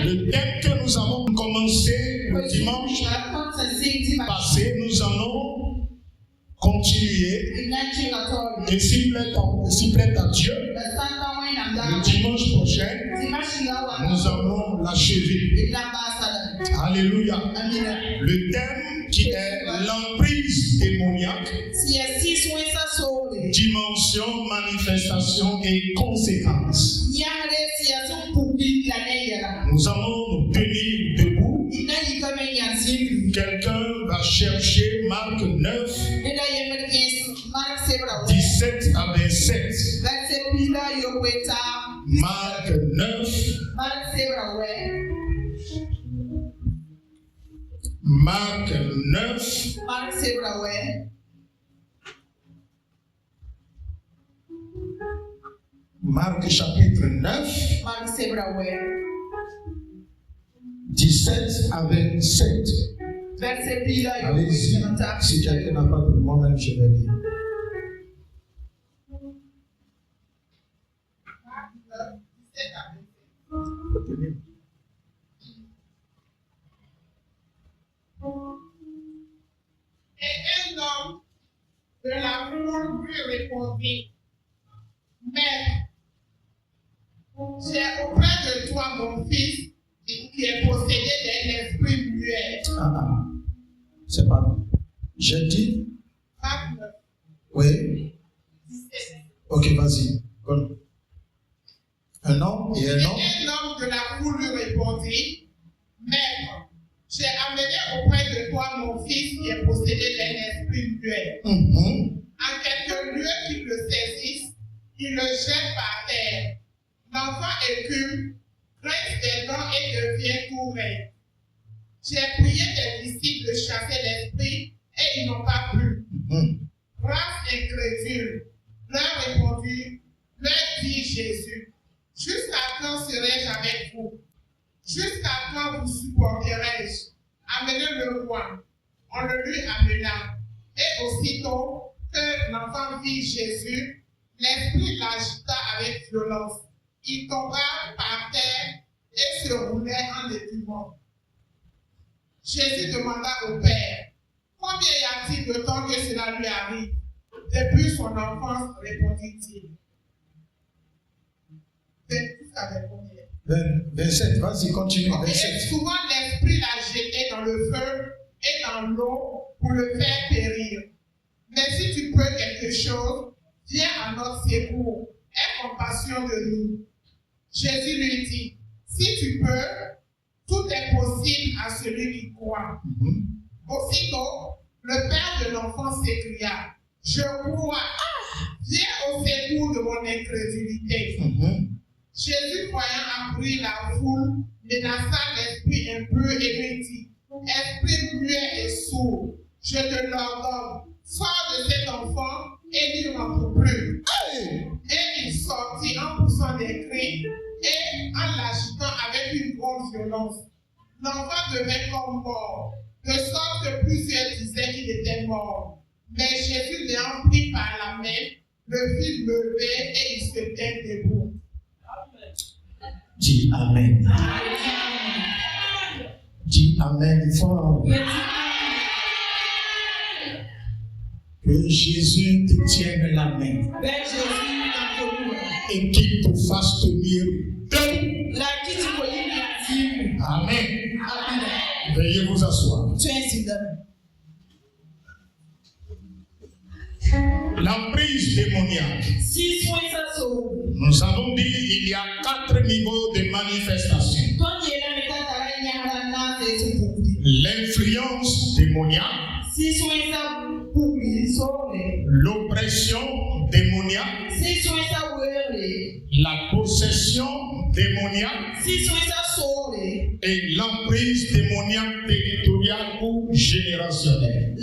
Le thème que nous avons commencé le dimanche passé, nous allons continuer. Et s'il plaît à Dieu, le dimanche prochain, nous allons l'achever. Alléluia. Le thème qui est l'emprise démoniaque, dimension, manifestation et conséquences. Nous allons nous tenir debout. Quelqu'un va chercher Marc 9, 17 à 27. Marc 9. Marc 9. Marc chapitre 9. 17 à 27. Allez-y. Si quelqu'un n'a pas de moi-même, je vais lire. Et un homme de la foule lui répondit: Maître, j'ai auprès de toi mon fils qui est possédé d'un esprit muet. C'est pas. J'ai dit. Oui. Ok, vas-y. Un homme et un homme. Et un homme de la foule lui répondit: Maître, j'ai amené auprès de toi mon fils qui est possédé d'un esprit muet. En quelque lieu qu'il le saisisse, il le jette par terre. L'enfant écume, grince des dents et devient tout raide. J'ai prié tes disciples de chasser l'esprit et ils n'ont pas pu. Race incrédule, leur dit Jésus: jusqu'à quand serai-je avec vous? Jusqu'à quand vous supporterai-je? Amenez le roi. On le lui amena. Et aussitôt que l'enfant vit Jésus, l'esprit l'agita avec violence. Il tomba par terre et se roulait en écumant. Jésus demanda au Père: combien y a-t-il de temps que cela lui arrive? Depuis son enfance, répondit-il. 27, vas-y, continue. 27. Et souvent l'esprit l'a jeté dans le feu et dans l'eau pour le faire périr. Mais si tu peux quelque chose, viens à notre secours, aie compassion de nous. Jésus lui dit: si tu peux, tout est possible à celui qui croit. Aussitôt, le père de l'enfant s'écria: je crois, viens au secours de mon incrédulité. Jésus, voyant accourir la foule, menaça l'esprit impur et lui dit: esprit muet et sourd, je te l'ordonne, sors de cet enfant et n'y rentre plus. Et il sortit en poussant des cris et en l'agitant avec une grande violence. L'enfant devint comme mort, de sorte que plusieurs disaient qu'il était mort. Mais Jésus l'ayant pris par la main, le fit lever et il se tint debout. Dis Amen. Dis Amen fort. Que Jésus te tienne la main et qu'il te fasse tenir debout. Amen. Veuillez vous asseoir. L'emprise démoniaque. Nous avons dit il y a 4 niveaux de manifestation. L'influence démoniaque, l'oppression démoniaque, la possession démoniaque et l'emprise démoniaque territoriale ou générationnelle.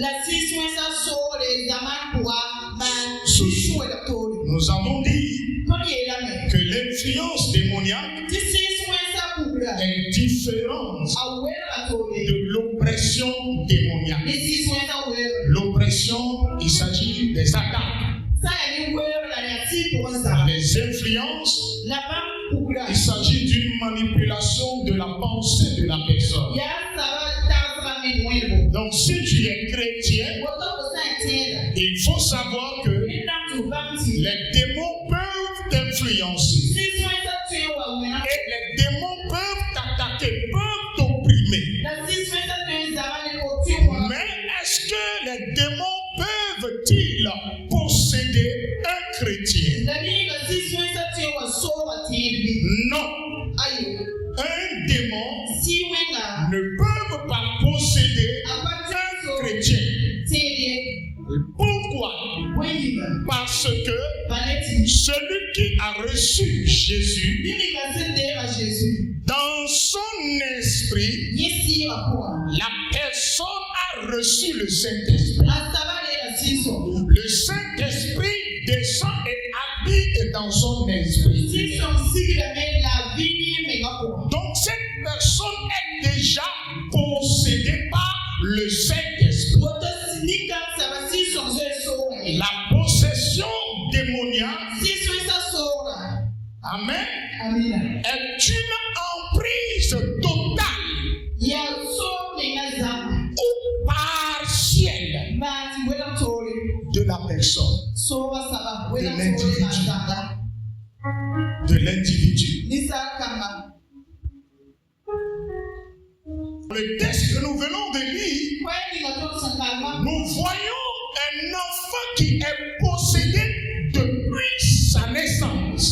Nous avons dit que l'influence démoniaque est différente de l'oppression démoniaque. L'oppression, il s'agit des attaques. Les influences, il s'agit d'une manipulation fonction de la pensée de la personne. Donc si tu es chrétien, il faut savoir que les démons peuvent t'influencer. Et les démons peuvent t'attaquer, peuvent t'opprimer. Mais est-ce que les démons peuvent-ils posséder un chrétien? Non. Un démon ne peut pas posséder un chrétien. Pourquoi? Parce que celui qui a reçu Jésus, dans son esprit, la personne a reçu le Saint-Esprit. Le Saint-Esprit descend et habite dans son esprit. Donc cette personne est déjà possédée par le Saint-Esprit. La possession démoniaque, amen, est une emprise totale ou partielle de la personne, de l'individu. Le texte que nous venons de lire, nous voyons un enfant qui est possédé depuis sa naissance.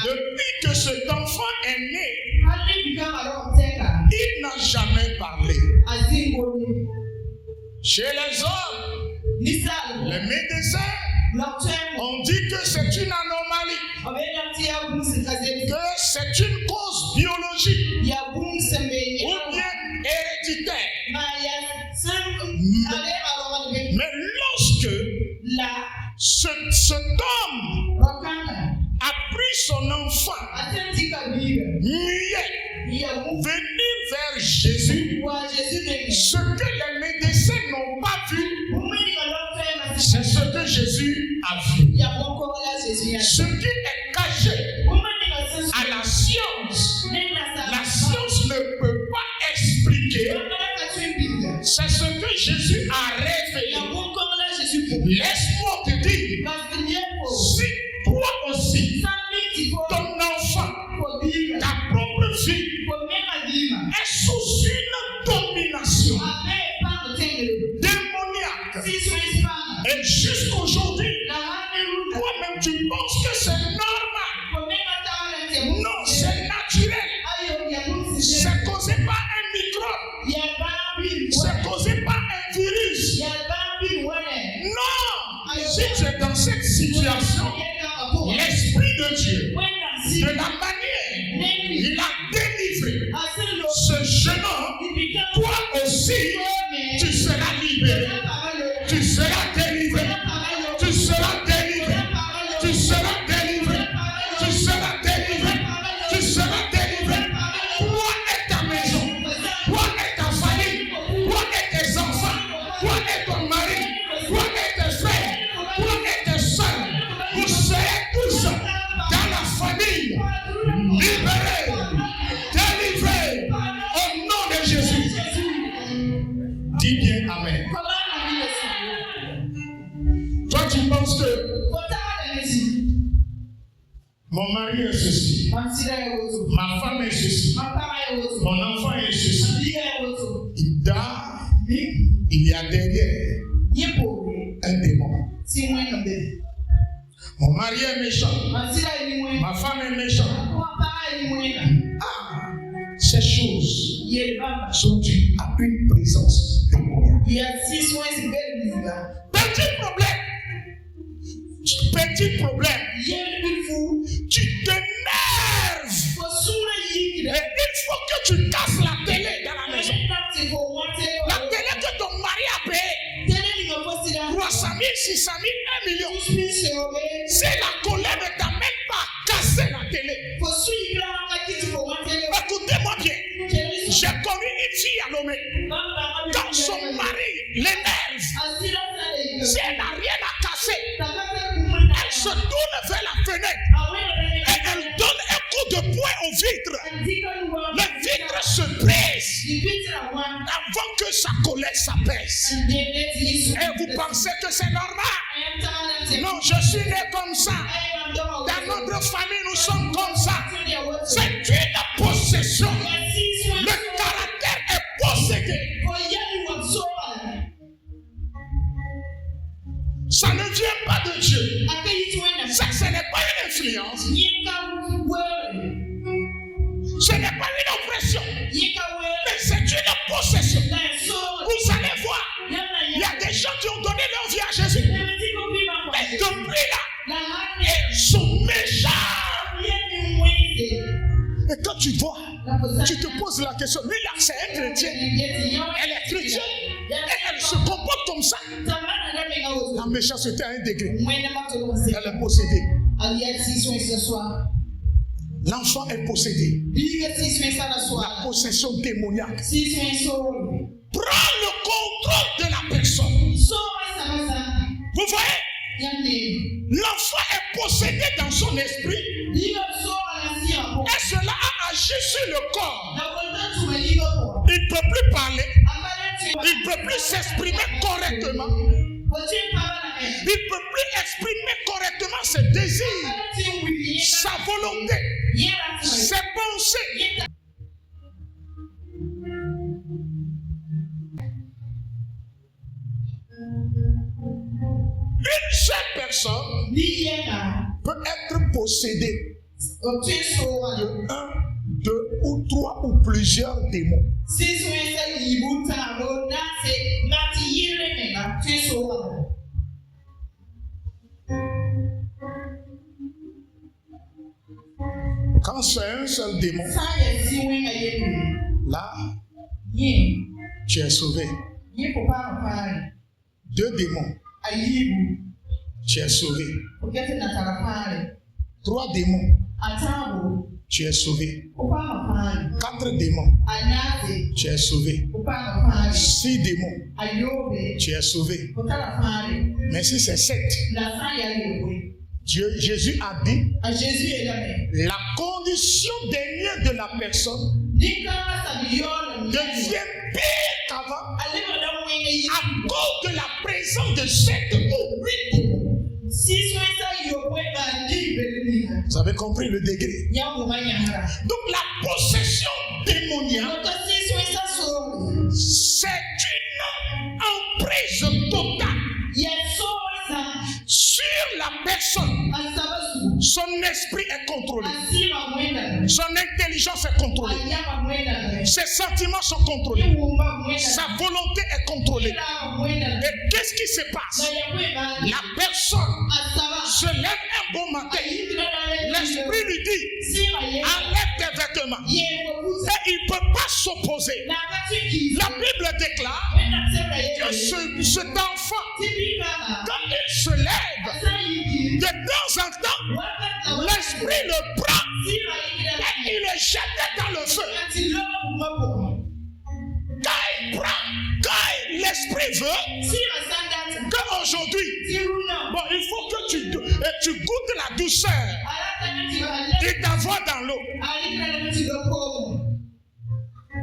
Depuis que cet enfant est né, il n'a jamais parlé. Chez les hommes, les médecins ont dit que c'est une anomalie, que c'est une cause biologique ou bien héréditaire. Mais lorsque cet homme a pris son enfant muet, venu vers Jésus, ce que les médecins n'ont pas vu, c'est ce que Jésus a vu. Ce qui est caché à la science ne peut pas expliquer. C'est ce que Jésus a révélé. Laisse-moi te dire, si toi aussi, ton enfant, ta propre vie, est sous une domination démoniaque, et jusqu'aujourd'hui, toi-même tu penses que c'est normal. Non, c'est naturel. C'est causé par un microbe. C'est causé par un virus. Non, si tu es dans cette situation, l'Esprit de Dieu, de la manière il a délivré ce jeune homme, toi aussi, tu seras libéré. Tu seras délivré. Tu seras délivré. Tu seras délivré. Tu seras délivré. Tu seras délivré. Toi et ta maison, toi et ta famille, toi et tes enfants, toi et ton mari, toi et tes frères, toi et tes soeurs, vous serez tous dans la famille libérés, délivrés au nom de Jésus. Dis bien Amen. Toi tu penses que mon mari est ceci, ma femme est ceci, mon enfant est ceci. Il dort, il y a derrière un démon. Mon mari est méchant, ma femme est méchante. Ah, ces choses sont dues à une présence démoniaque. Petit problème, tu t'énerves. Et il faut que tu casses la télé dans la maison. La télé que ton mari a payée 300 000, 600 000, 1 million. Si la colère ne t'amène pas à casser la télé, écoutez-moi bien. J'ai connu une fille à Lomé. Quand son mari l'énerve, si elle n'a rien à casser, elle se tourne vers la fenêtre et elle donne un coup de poing au vitre, le vitre se brise avant que sa colère s'apaise. Et vous pensez que c'est normal? Non, je suis né comme ça. Dans notre famille, nous sommes comme ça. C'est une possession. Le caractère est possédé. Ça ne vient pas de Dieu. Ça, ce n'est pas une influence. Ce n'est pas une oppression. Mais c'est une possession. Vous allez voir, il y a des gens qui ont donné leur vie à Jésus. Mais depuis là, ils sont méchants. Et quand tu vois, tu te poses la question, lui là, c'est un chrétien. Elle est chrétienne. Et elle se comporte comme ça. La méchanceté à un degré. Elle est possédée. L'enfant est possédé. La possession démoniaque. Prends le contrôle de la personne. Vous voyez? L'enfant est possédé dans son esprit. Et cela a agi sur le corps. Il ne peut plus parler. Il ne peut plus s'exprimer correctement. Il ne peut plus exprimer correctement ses désirs, sa volonté, ses pensées. Une seule personne peut être possédée de 1, 2 ou 3 ou plusieurs démons. Quand c'est un seul démon, là, tu es sauvé. 2 démons, tu es sauvé. 3 démons, tu es sauvé. 4 démons, tu es sauvé. 6 démons, tu es sauvé. Mais si c'est 7, Jésus a dit, la condition dernière de la personne devient pire qu'avant à cause de la présence de 7 ou 8 démons. Vous avez compris le degré? Donc la possession démoniaque, c'est une emprise totale sur la personne. Son esprit est contrôlé. Son intelligence est contrôlée. Ses sentiments sont contrôlés. Sa volonté est contrôlée. Et qu'est-ce qui se passe? La personne se lève un bon matin. L'esprit lui dit, enlève tes vêtements. Et il ne peut pas s'opposer. La Bible déclare que cet enfant, quand il se lève, de temps en temps, l'esprit le prend et il le jette dans le feu. Quand l'esprit veut qu'aujourd'hui, bon, il faut que tu goûtes la douceur. Il t'envoie dans l'eau.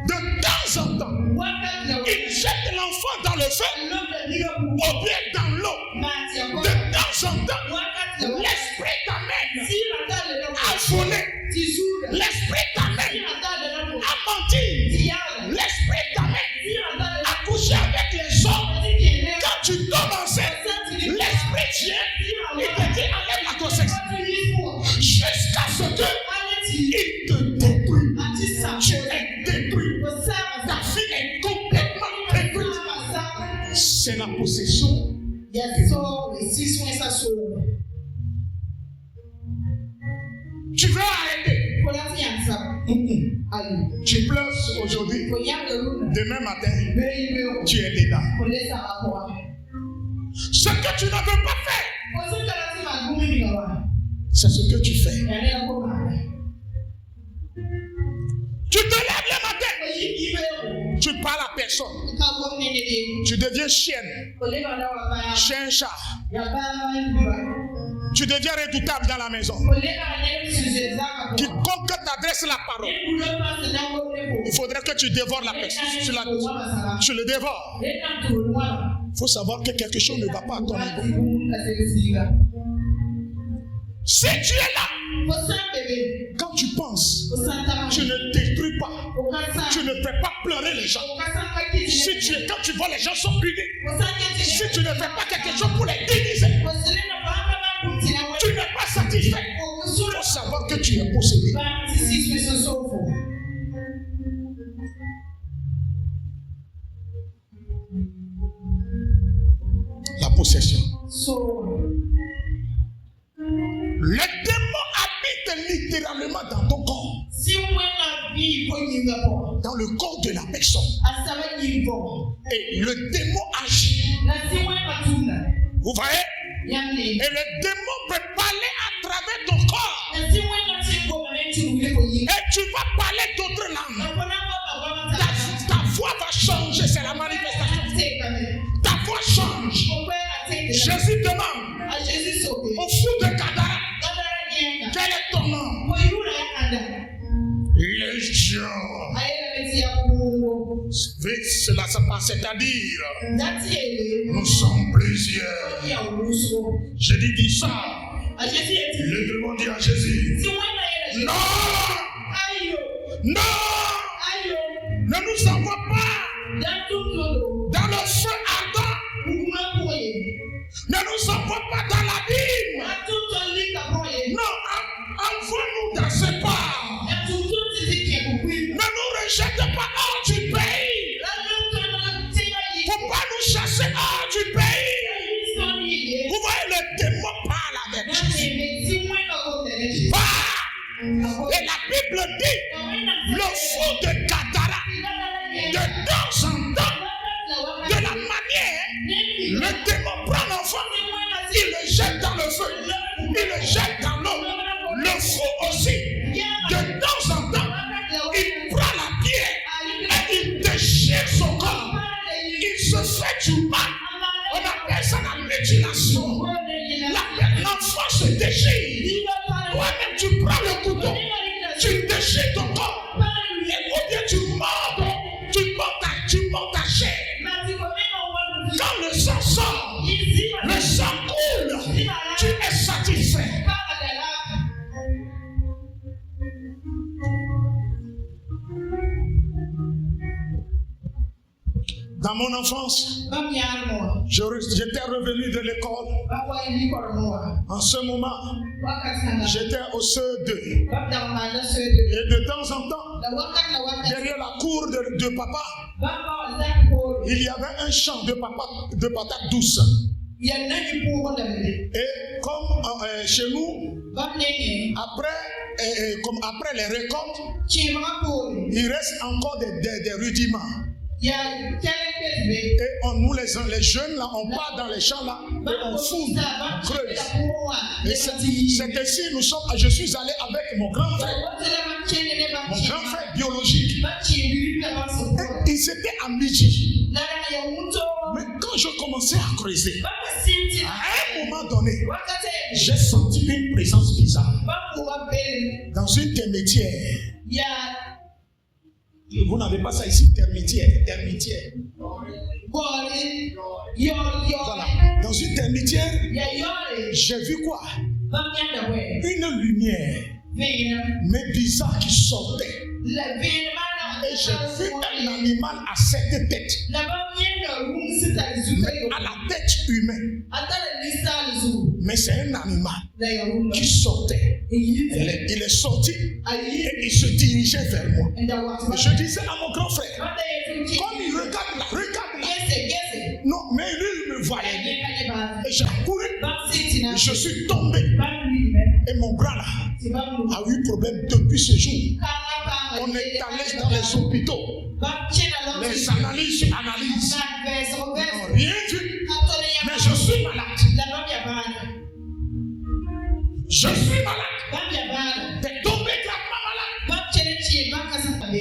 De temps en temps, il jette l'enfant dans le feu ou bien dans l'eau. De temps en temps, l'esprit t'amène à voler. L'esprit t'amène à mentir. L'esprit t'amène à coucher avec les hommes. Quand tu tombes enceinte, l'esprit vient, il te dit enlève la grossesse. Jusqu'à ce que il te détruit. Tu es détruit. Ta vie est complètement détruite. C'est la possession. Tu veux arrêter. Tu pleures aujourd'hui. Demain matin, tu es dedans. Ce que tu ne veux pas faire, c'est ce que tu fais. Tu te lèves le matin, tu parles à personne. Tu deviens chienne, chien, chat. Tu deviens redoutable dans la maison. Quiconque t'adresse la parole, il faudrait que tu dévores la personne. Tu le dévores. Il faut savoir que quelque chose ne va pas à ton niveau. Si tu es là, quand tu penses, tu ne détruis pas, tu ne fais pas pleurer les gens. Si tu es, quand tu vois les gens sont unis, si tu ne fais pas quelque chose pour les diviser, tu n'es pas satisfait. Il faut savoir que tu es possédé. La possession. Le démon habite littéralement dans ton corps. Dans le corps de la personne. Et le démon agit. Vous voyez? Et le démon peut parler à travers ton corps. Et tu vas parler d'autres langues. Ta voix va changer, c'est la manifestation. Ta voix change. Jésus demande au fou de Gadara, quel est ton nom? Légion. Cela se passe, c'est-à-dire nous sommes plusieurs. Je dis ça. Le démon dit à Jésus, non, non, ne nous envoie pas dans le feu ardent. Ne nous envoie pas dans l'abîme. Non, envoie-nous dans ce port. Ne nous rejette pas hors du pays. Faut pas nous chasser hors du pays. Vous voyez, le démon parle avec Jésus. Et la Bible dit, le fou de Gadara, de temps en temps, de la manière, le démon prend l'enfant, il le jette dans le feu, il le jette dans l'eau. Le fou aussi, de temps en temps, il prend la pierre et il déchire son corps. Il se fait du mal. On appelle ça la mutilation. L'enfant se déchire. Toi-même, tu prends le couteau, tu déchires ton corps. Et ou bien tu mords ta chair. Quand le sang sort, le sang coule, tu es satisfait. Dans mon enfance, j'étais revenu de l'école. En ce moment, j'étais au CE2. Et de temps en temps, derrière la cour de papa, il y avait un champ de patates douces. Et comme chez nous, après les récoltes, il reste encore des rudiments. Et nous les jeunes là, on part dans les champs là, et on fouille, on creuse. Et c'est ici, je suis allé avec mon grand frère biologique. Et il s'était à midi. Mais quand je commençais à creuser, à un moment donné, j'ai senti une présence bizarre. Dans une termitière. Vous n'avez pas ça ici, termitière. Voilà. Dans une termitière, j'ai vu quoi? Une lumière, mais bizarre qui sortait. Et j'ai vu un animal à 7 têtes. Mais à la tête humaine. Mais c'est un animal qui sortait. Il est sorti et il se dirigeait vers moi. Et je disais à mon grand frère, comme il regarde là. Non, mais lui, il me voyait. Et j'ai couru. Et je suis tombé. Et mon bras là a eu problème depuis ce jour. On est allé dans les hôpitaux. Les analyses. Rien vu. Mais je suis malade. Je suis malade. T'es tombé gravement malade.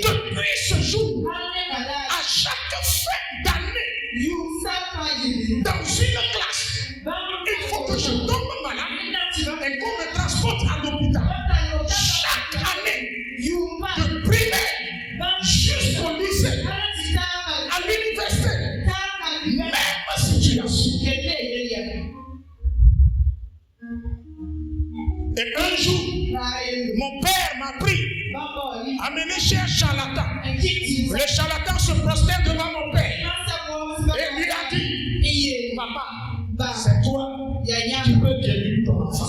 Depuis ce jour, à chaque fin d'année, dans une classe, il faut que je tombe malade amené chez un charlatan. Le charlatan se prosterne devant mon père et lui a dit, papa, c'est toi qui peux guérir ton enfant.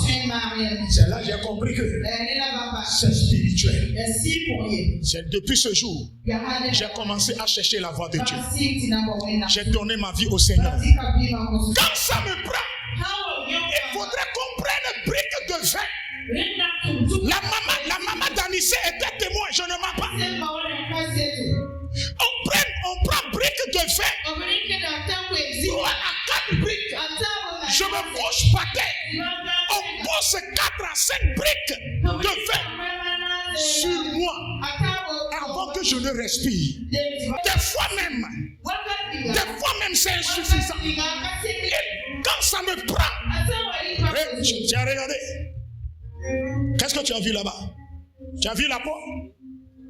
C'est là que j'ai compris que c'est spirituel. C'est depuis ce jour j'ai commencé à chercher la voix de Dieu. J'ai donné ma vie au Seigneur. Quand ça me prend, il faudrait qu'on prenne une brique de vin. La maman d'Anissé était témoin, je ne mens pas. On prend brique de vin. 3 à 4 briques. Je me couche par terre. On pose 4 à 5 briques de vin sur moi avant que je ne respire. Des fois même c'est insuffisant. Et quand ça me prend, tu as regardé. Qu'est-ce que tu as vu là-bas? Tu as vu la peau?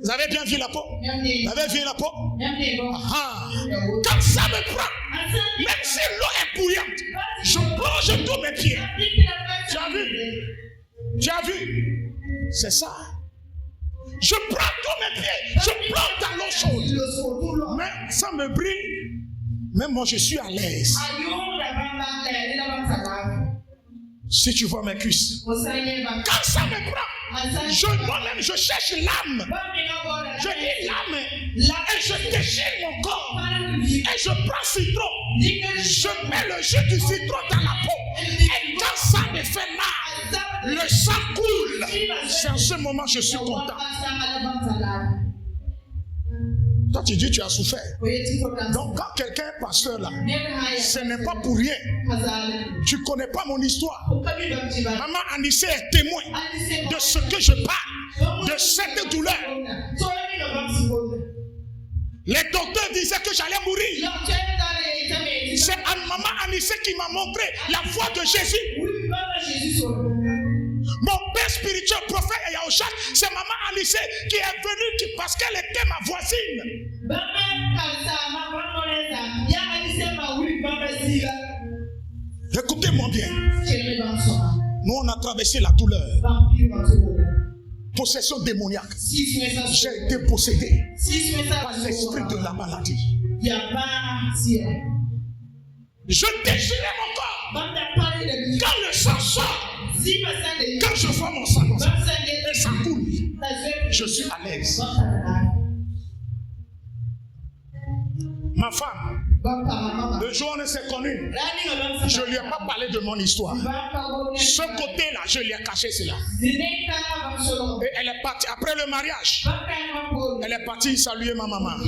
Vous avez bien vu la peau? Vous avez vu la peau? Quand ça me prend, même si l'eau est bouillante, je plonge tous mes pieds. Tu as vu? Tu as vu? C'est ça. Je prends tous mes pieds, je plonge dans l'eau chaude. Mais ça me brille. Même moi je suis à l'aise. Si tu vois mes cuisses, quand ça me prend, moi-même je cherche l'âme. Je dis l'âme et je déchire mon corps et je prends citron. Je mets le jus du citron dans la peau et quand ça me fait mal, le sang coule. C'est en ce moment que je suis content. Toi tu dis tu as souffert. Donc quand quelqu'un est pasteur là, ce n'est pas pour rien. Tu ne connais pas mon histoire. Maman Anissé est témoin de ce que je parle, de cette douleur. Les docteurs disaient que j'allais mourir. C'est maman Anissé qui m'a montré la voie de Jésus. Mon père spirituel, prophète Yahushua, c'est maman Anissé qui est venue parce qu'elle était ma voisine. Écoutez-moi bien. Nous on a traversé la douleur. Possession démoniaque. J'ai été possédé par l'esprit de la maladie. Je déchirais mon corps. Quand le sang sort, quand je vois mon sang et ça coule, je suis à l'aise. Ma femme, le jour où on s'est connus, je ne lui ai pas parlé de mon histoire. Ce côté-là, je lui ai caché cela. Et elle est partie, après le mariage, elle est partie saluer ma maman.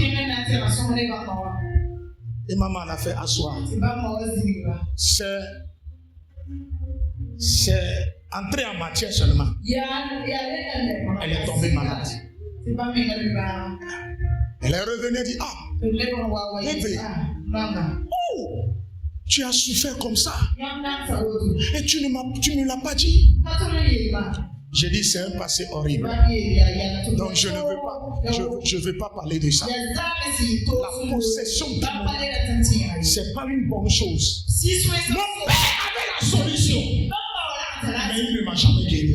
Et maman l'a fait asseoir. C'est entré en matière seulement. Elle est tombée malade. Elle est revenue et dit, bébé, oh, tu as souffert comme ça. Et tu ne me l'as pas dit. J'ai dit, c'est un passé horrible. Donc je ne veux pas, je veux pas parler de ça. La possession démoniaque, c'est pas une bonne chose. Mon père avait la solution. Mais il ne m'a jamais guéri.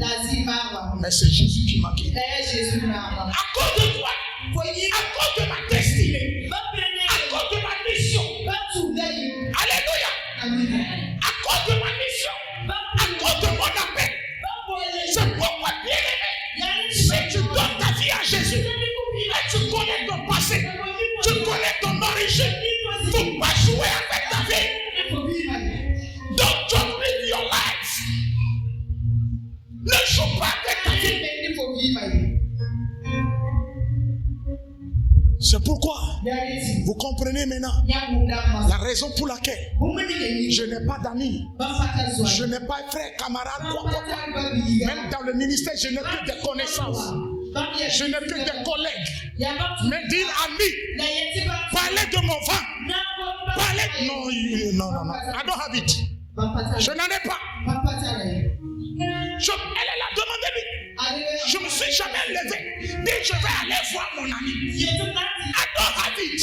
Mais c'est Jésus qui m'a guéri. À cause de toi, à cause de ma destinée, à cause de ma mission. Alléluia. À cause de ma mission, à cause de mon appel. C'est pourquoi, bien-aimé, si tu donnes ta vie à Jésus, et tu connais ton passé, tu connais ton origine, il ne faut pas jouer avec ta vie. Don't just live your life. Ne joue pas avec ta vie. C'est pourquoi, vous comprenez maintenant, la raison pour laquelle je n'ai pas d'amis, je n'ai pas de frères, camarades, quoi. Même dans le ministère, je n'ai que des connaissances, je n'ai que des collègues. Mais dire ami, parler de mon vent, parler... Non, I don't have it. Je n'en ai pas. Elle a demandé, je ne me suis jamais levé. Dit, je vais aller voir mon ami. I don't have it.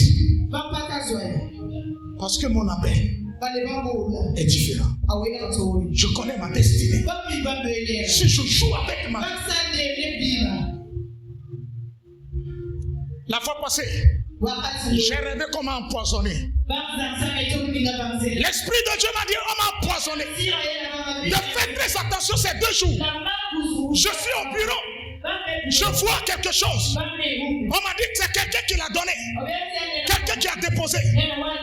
Parce que mon appel est différent. Je connais ma destinée. Si je joue avec ma vie, La fois passée, j'ai rêvé qu'on m'a empoisonné. L'Esprit de Dieu m'a dit, on m'a empoisonné. De faire très attention ces 2 jours. Je suis au bureau. Je vois quelque chose. On m'a dit que c'est quelqu'un qui l'a donné. Quelqu'un qui a déposé.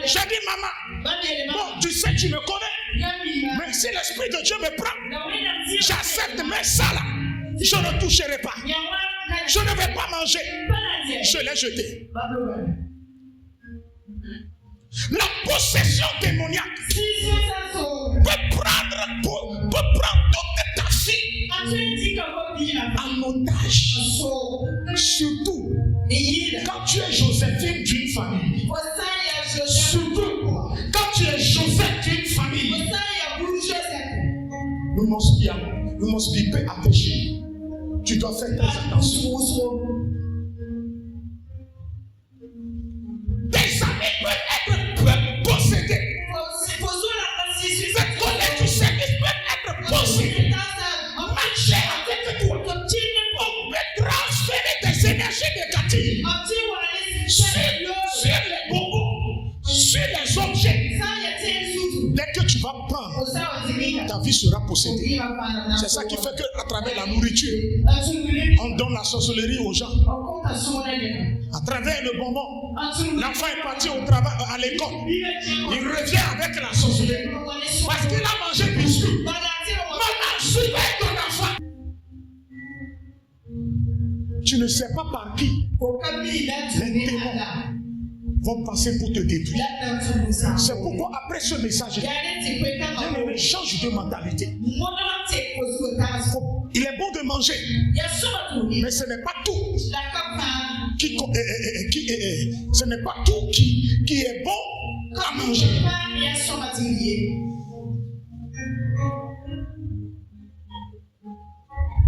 J'ai dit, maman, bon, tu sais, tu me connais. Mais si l'Esprit de Dieu me prend, j'accepte, mais ça là, je ne toucherai pas. Je ne vais pas manger. Je l'ai jeté. La possession démoniaque peut prendre toute ta vie en otage. Surtout quand tu es Joséphine d'une famille. Surtout quand tu es Joseph d'une famille. We must be pay attention. Tu dois faire très attention. Tes amis peuvent être possédés. Tes collègues du service peuvent être possédés. Marcher avec toi. On peut transférer des énergies négatives sur les bobos, sur les objets. Dès que tu vas prendre, ta vie sera possédée. C'est ça qui fait qu'à travers la nourriture, on donne la sorcellerie aux gens. À travers le bonbon, l'enfant est parti au travail, à l'école. Il revient avec la sorcellerie. Parce qu'il a mangé biscuit. Maman, surveille ton enfant. Tu ne sais pas par qui les démons vont passer pour te détruire. C'est pourquoi après ce message, il change de mentalité. Il est bon de manger, mais ce n'est pas tout ce n'est pas tout qui est bon à manger.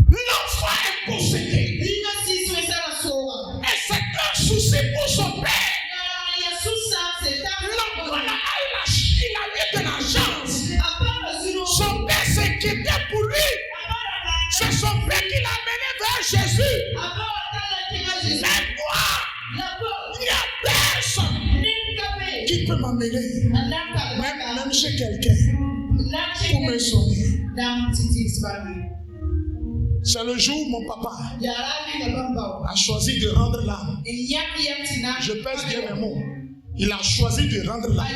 L'enfant est possédé. Et c'est un souci pour son père. Il a eu de la chance. Son père s'inquiétait pour lui. C'est son père qui l'a mené vers Jésus. Mais moi, il n'y a personne qui peut m'amener, même chez quelqu'un, pour me soigner. C'est le jour où mon papa a choisi de rendre l'âme. Je pèse bien mes mots. Il a choisi de rendre l'âme.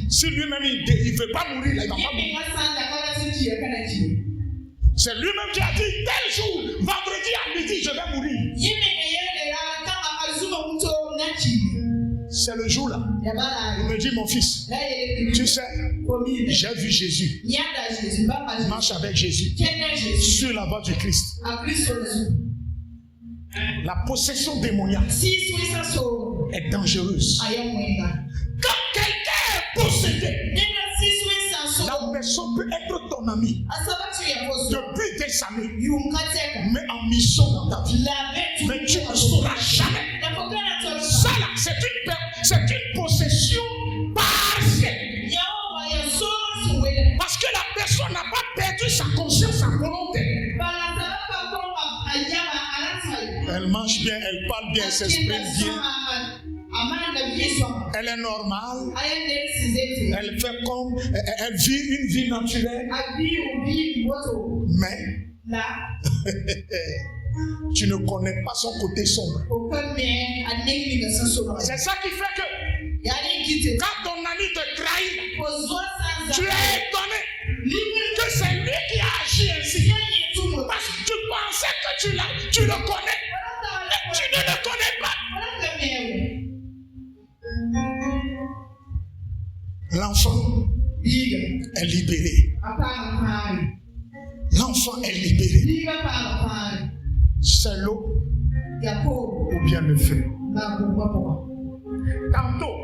Si lui-même il ne veut pas mourir, là, il ne va pas mourir. C'est lui-même qui a dit tel jour, vendredi à midi, je vais mourir. C'est le jour là. Il me dit, mon fils, tu sais, j'ai vu Jésus. Marche avec Jésus sur la voie du Christ. La possession démoniaque est dangereuse. Quand quelqu'un est possédé, la personne peut être ton ami depuis des années, mais en mission dans ta vie. Mais tu ne sauras jamais. Ça là, c'est une possession partielle. Parce que la personne n'a pas perdu sa conscience, sa volonté. Elle mange bien, elle parle bien, elle s'exprime bien. Elle est normale. Elle fait comme, elle vit une vie naturelle. Mais tu ne connais pas son côté sombre. C'est ça qui fait que quand ton ami te trahit, tu es étonné que c'est lui qui a agi ainsi. Parce que tu pensais que tu le connais. Mais tu ne le connais pas. L'enfant est libéré. L'enfant est libéré. C'est l'eau ou bien le feu. Tantôt,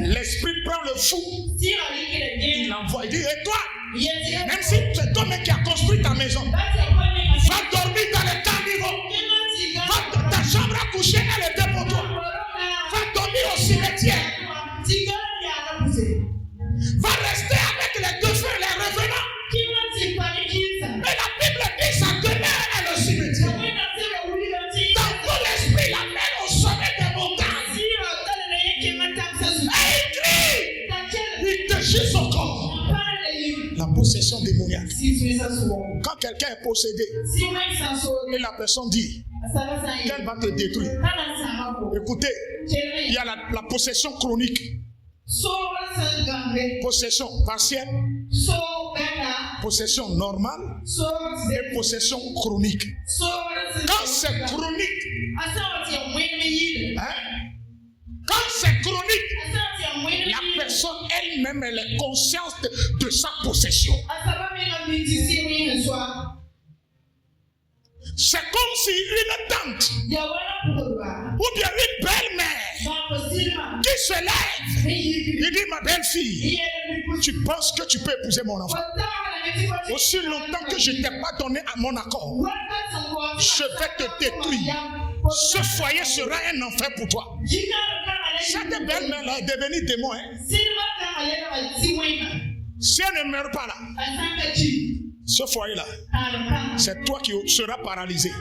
l'esprit prend le fou. Il l'envoie. Il dit, et toi, même si c'est toi qui as construit ta maison, va dormir dans les caniveaux. Ta chambre à coucher, elle est pour toi. Va dormir au cimetière. Va rester avec les deux frères, les revenants. Mais la Bible dit sa demeure est le cimetière. Dans tout l'esprit là, démoniaque. Quand quelqu'un est possédé et la personne dit qu'elle va te détruire. Écoutez, il y a la possession chronique, possession partielle, possession normale et possession chronique. Quand c'est chronique, quand c'est chronique, la personne elle-même elle est consciente de sa possession. C'est comme si une tante ou bien une belle-mère qui se lève, il dit ma belle-fille, tu penses que tu peux épouser mon enfant? Aussi longtemps que je ne t'ai pas donné à mon accord, je vais te détruire. Ce foyer sera un enfer pour toi. Cette belle-mère-là est devenue démon. Si elle ne meurt pas là, ce foyer-là, c'est toi qui seras paralysé.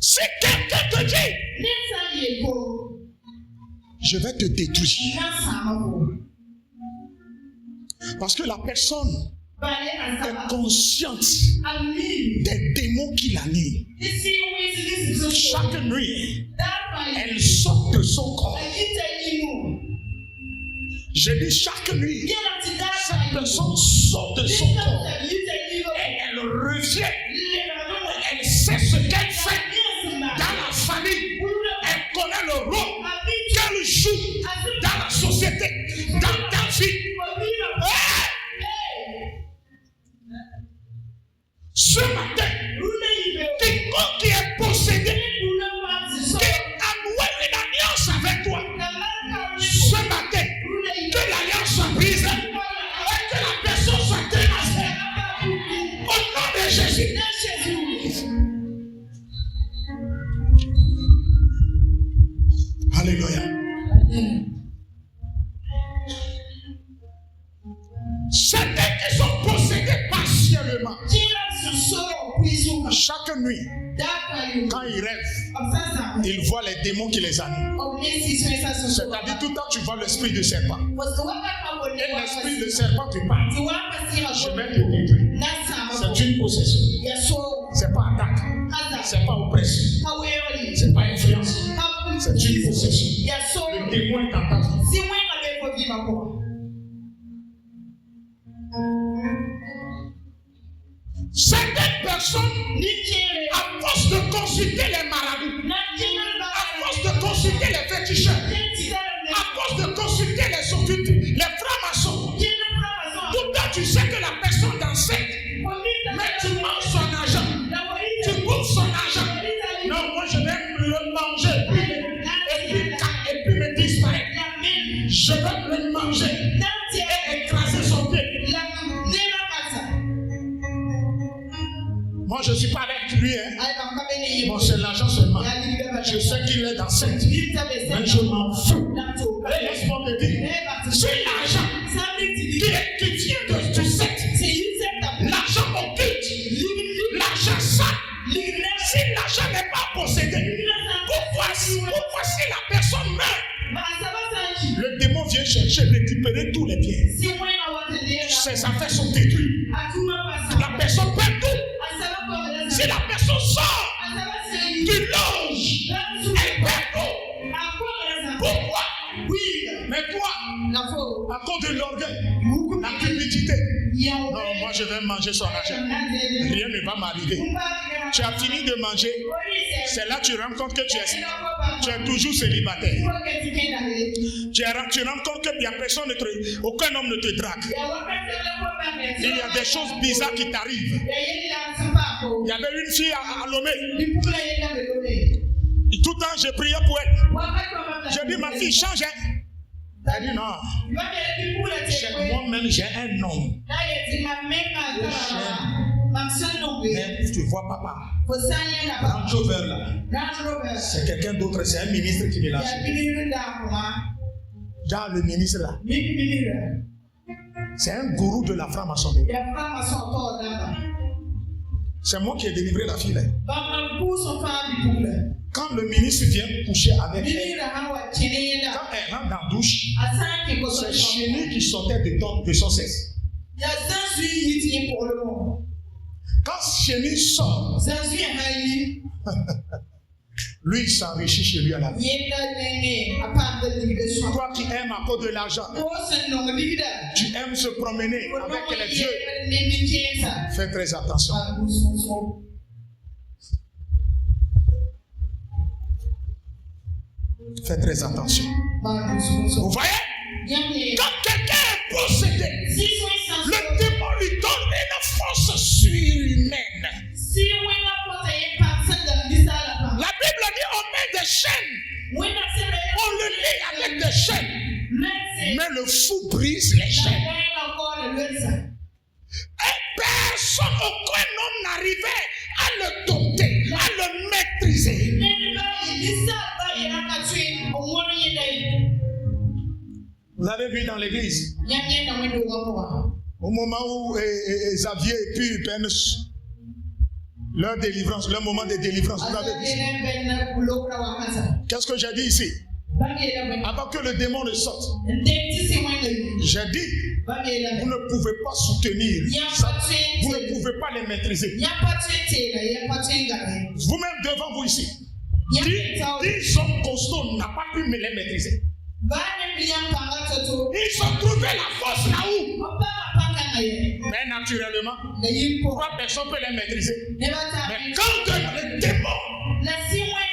Si quelqu'un te dit, je vais te détruire, parce que la personne est consciente des démons qui l'animent. Chaque nuit, elle sort de son corps. Je dis chaque nuit, cette personne sort de son corps et elle revient. Elle sait ce qu'elle fait dans la famille. Elle connaît le rôle qu'elle joue dans la société, dans ta vie. Ce matin, quiconque qui est possédé, qui a noué une alliance avec toi, ce matin, que l'alliance soit brisée et que la personne soit démasquée. Au nom de Jésus. Alléluia. Certains qui sont possédés partiellement, chaque nuit, quand ils rêvent, ils voient les démons qui les animent. C'est-à-dire tout le temps tu vois l'esprit du serpent. Et l'esprit du serpent te parle. Je vais te détruire. C'est une possession. C'est pas attaque. C'est pas oppression. C'est pas influence. C'est une possession. Le démon est en ta vie. Certaines personnes, à force de consulter les marabouts, à force de consulter les féticheurs, à force de consulter les occultes, les francs-maçons, tout le temps tu sais que la personne dans cette, mais tu manges son argent, tu bouffes son argent. Non, moi je vais le manger et puis me disparaître. Je vais le manger et écraser son pied. Moi je ne suis pas avec lui, hein. Bon, c'est l'argent seulement. Je sais qu'il est dans cette vie, mais je m'en fous. Et laisse-moi te dire, c'est l'argent qui vient de cette, l'argent occulte, l'argent sain. Si l'argent n'est pas possédé, pourquoi si la personne meurt, le démon vient chercher, récupérer tous les biens. Ses affaires sont détruites. La personne perd tout. Si la personne sort du loge, elle perd tout. Pourquoi? Mais toi, à cause de l'orgueil, la cupidité, non, moi je vais manger son argent. Rien ne va m'arriver. Tu as fini de manger, c'est là que tu rends compte que tu es toujours célibataire. Tu rends compte qu'il n'y a personne, aucun homme ne te drague. Il y a des choses bizarres qui t'arrivent. Il y avait une fille à Lomé. Tout le temps, j'ai prié pour elle. J'ai dit, ma fille, change. Elle dit non. Moi-même, j'ai un homme. Mais tu vois, papa, Range Rover là, c'est quelqu'un d'autre, c'est un ministre qui me l'a fait. Dans le ministre là, c'est un gourou de la franc-maçonnerie. C'est moi qui ai délivré la fille là. Quand le ministre vient coucher avec elle, quand elle rentre dans la douche, c'est chenille qui sortait de son sexe. Quand chenille sort, lui il s'enrichit chez lui à la vie. Toi qui aimes à cause de l'argent, tu aimes se promener avec les dieux, fais très attention. Fais très attention. Vous voyez? Quand quelqu'un est possédé, le démon lui donne une force surhumaine. La Bible dit on met des chaînes. On le lit avec des chaînes. Mais le fou brise les chaînes. Et personne, aucun homme n'arrivait à le dompter, à le maîtriser. Vous avez vu dans l'église, au moment où Xavier et puis Ben, leur délivrance, leur moment de délivrance, vous avez vu. Qu'est-ce que j'ai dit ici? Avant que le démon ne sorte, j'ai dit, vous ne pouvez pas soutenir ça. Vous ne pouvez pas les maîtriser. Vous-même devant vous ici, 10 hommes costauds n'ont pas pu me les maîtriser. Ils ont trouvé la force là-haut. Mais naturellement, pourquoi personne ne peut les maîtriser? Mais quand le démon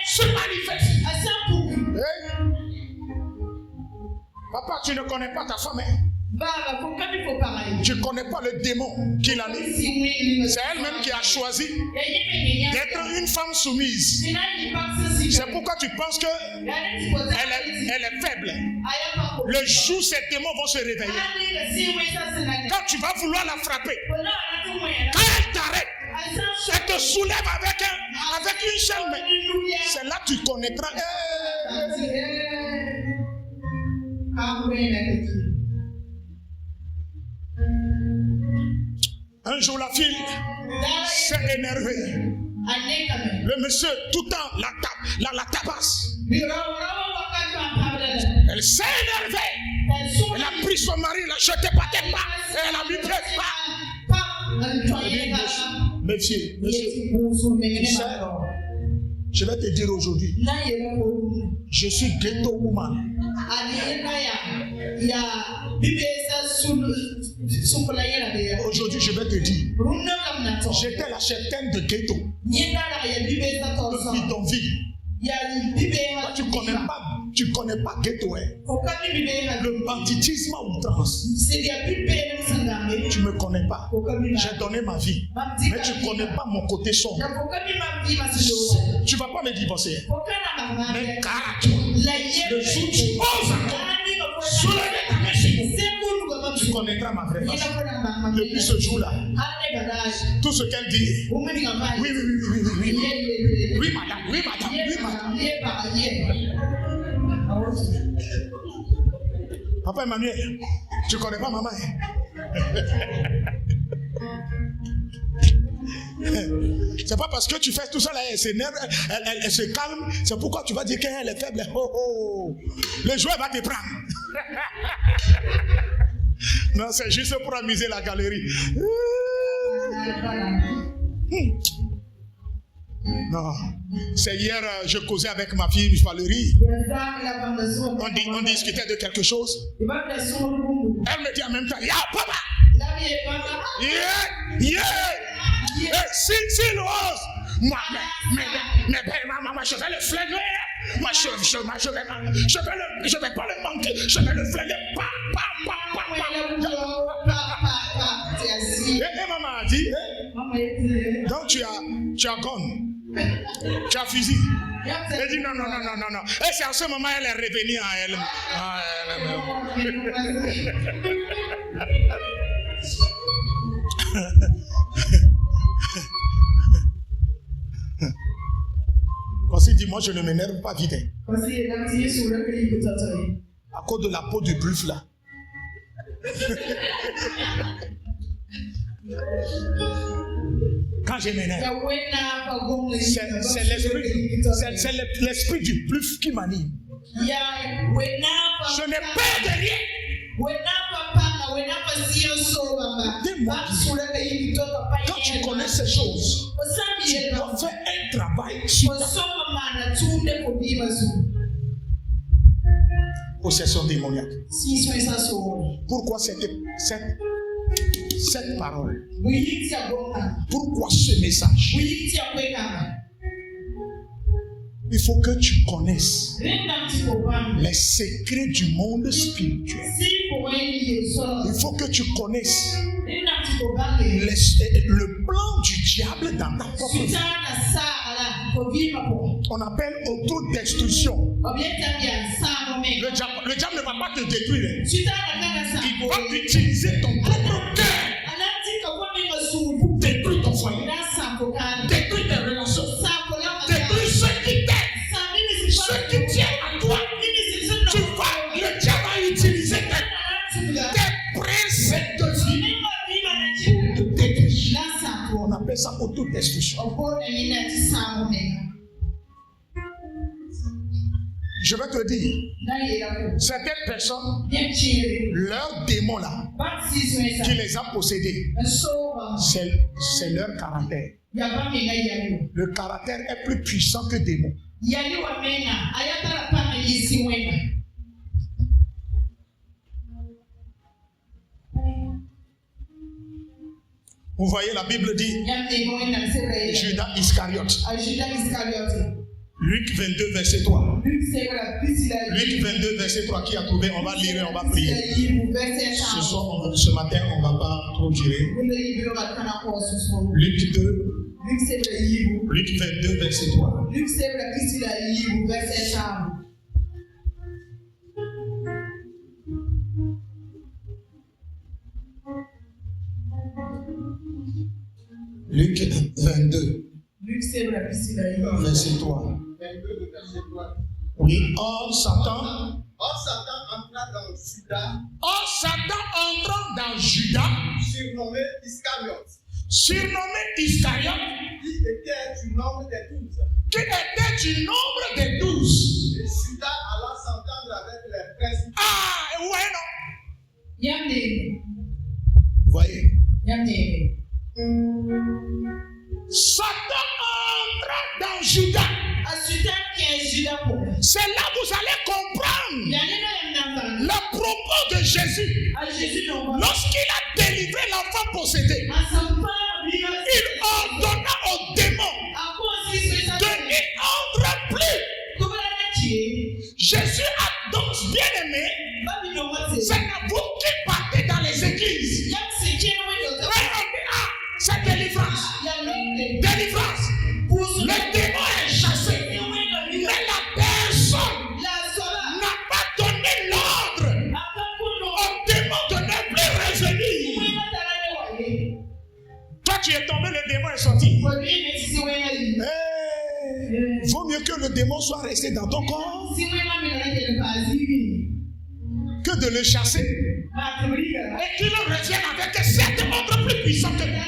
se manifeste, papa, tu ne connais pas ta femme. Tu ne connais pas le démon qu'il a mis. C'est elle-même qui a choisi d'être une femme soumise. C'est pourquoi tu penses qu'elle est faible. Le jour où ces démons vont se réveiller, quand tu vas vouloir la frapper, quand elle t'arrête, elle te soulève avec une seule main. C'est là que tu connaîtras. Un jour, la fille s'est énervée. Le monsieur, tout le temps, la tabasse. Elle s'est énervée. Elle a pris son mari, elle a jeté par tes pas. Elle a mis pied pas. Monsieur, je vais te dire aujourd'hui, je suis ghetto woman. Aujourd'hui, je vais te dire, j'étais la cheftaine de ghetto, de bidonville. Tu connais pas ghetto, hein? Le banditisme à outrance. Tu me connais pas. J'ai donné ma vie, mais tu connais pas mon côté sombre. Tu vas pas me divorcer. Mais car le jour où tu oses encore soulever ta main, tu connaîtras ma vraie face. Depuis ce jour-là, tout ce qu'elle dit, oui madame. Papa Emmanuel, tu connais pas maman. C'est pas parce que tu fais tout ça là, elle s'énerve, elle se calme, c'est pourquoi tu vas dire qu'elle est faible. Le joueur va te prendre. Non, c'est juste pour amuser la galerie. Non, c'est hier, je causais avec ma fille Valérie. On discutait de quelque chose. Elle me dit en même temps, ya papa! Si l'ose! Moi, je vais le flinguer. Moi, je vais pas le manquer. Je vais le flinguer. Et maman a dit, donc tu as gomme. Tu as fusil. Elle dit non. Et c'est à ce moment elle est revenue à elle. Voici, dit moi je ne m'énerve pas vite. À cause de la peau du buffle là. Quand Quand je m'énerve, c'est l'esprit du plus qui m'anime. Je n'ai peur de rien. Dis-moi, quand tu connais ces choses, tu dois faire un travail sur possession démoniaque. Pourquoi cette parole? Pourquoi ce message? Il faut que tu connaisses les secrets du monde spirituel. Il faut que tu connaisses le plan du diable dans ta propre vie. On appelle autodestruction. Le diable ne va pas te détruire. Il va utiliser ton propre cœur pour détruire ton foyer, détruire tes relations, détruire ceux qui t'aiment, ceux qui tiennent à toi. Le diable va utiliser tes principes de vie pour te détruire. On appelle ça autodestruction. Je vais te dire, certaines personnes, leurs démons là, qui les a possédés, c'est leur caractère. Le caractère est plus puissant que démon. Vous voyez, la Bible dit, Judas Iscariote. Luc 22, verset 3. Luc 22, verset 3. Qui a trouvé? On va lire et on va prier. Ce matin, on ne va pas trop durer. Luc 2. Luc 22, verset 3. Luc 22. Verset 3. Oui, or Satan entra dans Judas, surnommé Iscariote, qui était du nombre des 12. Et Judas alla s'entendre avec les princes. Ah, ouais, non. Vous voyez? Satan entra dans Judas. C'est là que vous allez comprendre le propos de Jésus. Lorsqu'il a délivré l'enfant possédé, il ordonna aux démons de n'y entrer plus. Jésus a donc bien aimé. C'est à vous qui partez dans les églises. C'est délivrance. Délivrance. Le démon est chassé. Mais la personne n'a pas donné l'ordre au démon de ne plus revenir. Toi, tu es tombé, le démon est sorti. Vaut mieux que le démon soit resté dans ton corps que de le chasser et qu'il revienne avec 7 autres plus puissants que lui.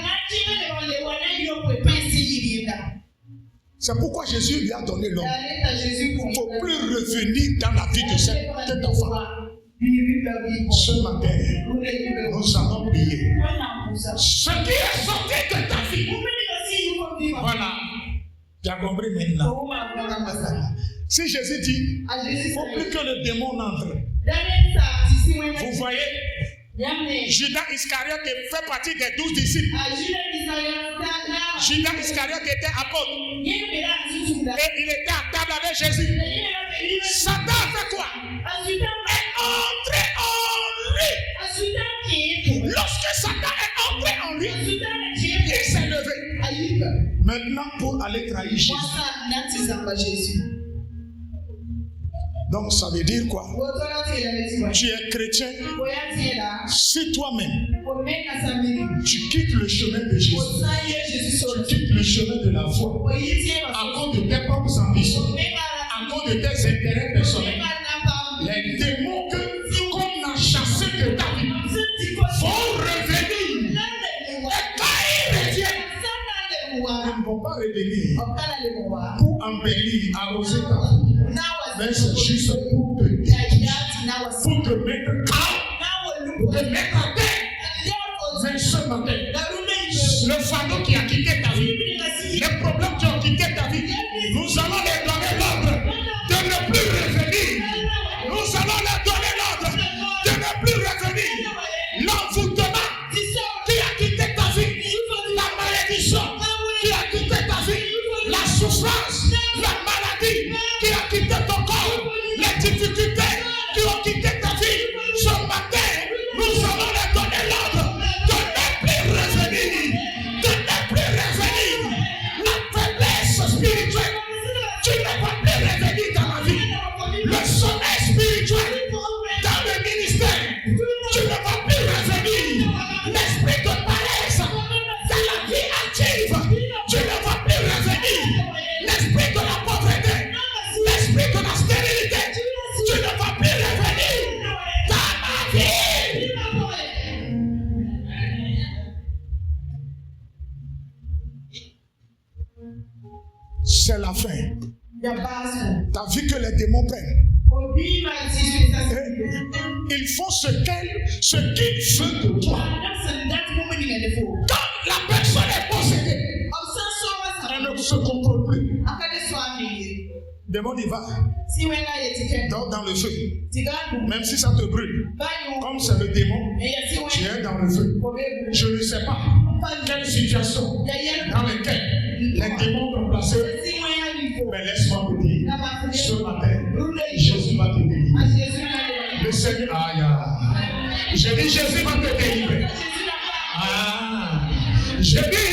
C'est pourquoi Jésus lui a donné l'ordre. Il ne faut plus revenir dans la vie de cet enfant. Ce matin, nous allons prier. Ce qui est sorti de ta vie. Voilà. Tu as compris maintenant. Si Jésus dit, il ne faut plus que le démon entre. Vous voyez, Judas Iscariote fait partie des 12 disciples. Judas Iscariote était apôtre. Et il était à table avec Jésus. Satan a fait quoi? Est entré en lui. Lorsque Satan est entré en lui, il s'est levé. Maintenant, pour aller trahir Jésus. Donc ça veut dire quoi? Tu es chrétien. Si toi-même tu quittes le chemin de Jésus, tu quittes le chemin de la foi à cause de tes propres ambitions, à cause de tes intérêts personnels, les démons qu'on a chassés de ta vie vont revenir. Et quand ils reviennent, vont pas revenir pour embellir, arroser ta vie. Mais c'est juste pour te détruire, pour te mettre KO, pour te mettre à terre. Mais ce matin, le fardeau qui a quitté ta vie, les problèmes qui ont quitté ta vie, nous allons leur donner l'ordre de ne plus revenir. Nous allons leur donner l'ordre de ne plus revenir. L'envoûtement qui a quitté ta vie, la malédiction qui a quitté ta vie, la souffrance, la maladie qui a quitté ton corps, les difficultés qui ont quitté ta vie. Ce matin, nous allons leur donner l'ordre de ne plus revenir, de ne plus revenir. La faiblesse spirituelle, tu ne vas plus revenir dans la vie. Le sommeil spirituel dans le ministère, tu ne vas plus revenir. L'esprit de paresse dans la vie active, tu ne vas plus revenir. L'esprit de la pauvreté, l'esprit de la stérilité, tu ne vas plus revenir dans ma vie. C'est la fin. T'as vu que les démons prennent. Ils font ce qu'ils veulent de toi. Quand la personne est possédée, elle ne se contrôle plus. Le démon y va. Dors dans le feu. Même si ça te brûle. Comme c'est le démon, tu es dans le feu. Je ne sais pas quelle situation dans laquelle les démons ont placé. Mais laisse-moi te dire, ce matin, Jésus va te délivrer. Le Seigneur, aïe. Je dis Jésus va te délivrer. Je dis